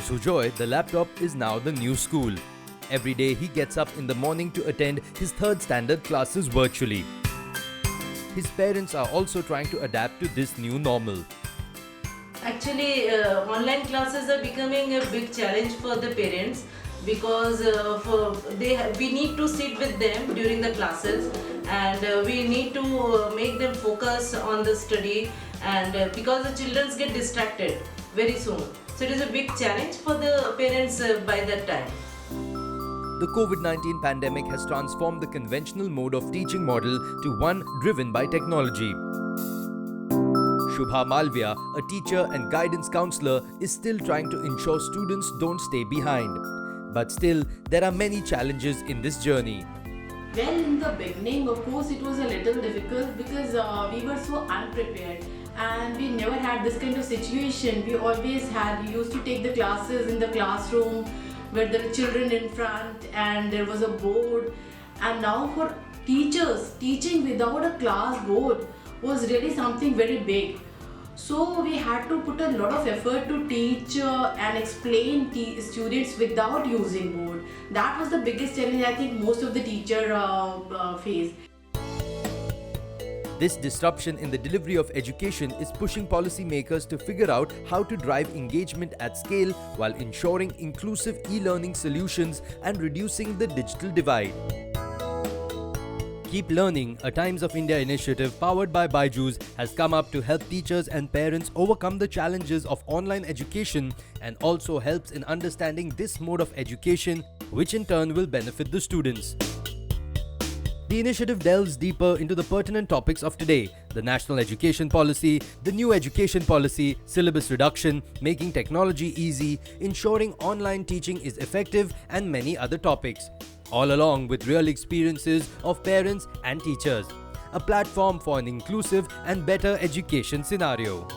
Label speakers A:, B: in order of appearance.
A: Sujoy, the laptop is now the new school. Every day he gets up in the morning to attend his third standard classes virtually. His parents are also trying to adapt to this new normal.
B: Actually, online classes are becoming a big challenge for the parents because we need to sit with them during the classes, and we need to make them focus on the study, and because the children get distracted very soon. So it is a big challenge for the parents by that time.
A: The COVID-19 pandemic has transformed the conventional mode of teaching model to one driven by technology. Shubha Malviya, a teacher and guidance counselor, is still trying to ensure students don't stay behind. But still, there are many challenges in this journey.
C: Well, in the beginning, of course, it was a little difficult because we were so unprepared and we never had this kind of situation. We used to take the classes in the classroom where there were children in front and there was a board. And now for teachers, teaching without a class board was really something very big. So we had to put a lot of effort to teach and explain students without using board. That was the biggest challenge I think most of the teachers face.
A: This disruption in the delivery of education is pushing policymakers to figure out how to drive engagement at scale while ensuring inclusive e-learning solutions and reducing the digital divide. Keep Learning, a Times of India initiative powered by Byju's, has come up to help teachers and parents overcome the challenges of online education and also helps in understanding this mode of education, which in turn will benefit the students. The initiative delves deeper into the pertinent topics of today: the national education policy, the new education policy, syllabus reduction, making technology easy, ensuring online teaching is effective, and many other topics, all along with real experiences of parents and teachers. A platform for an inclusive and better education scenario.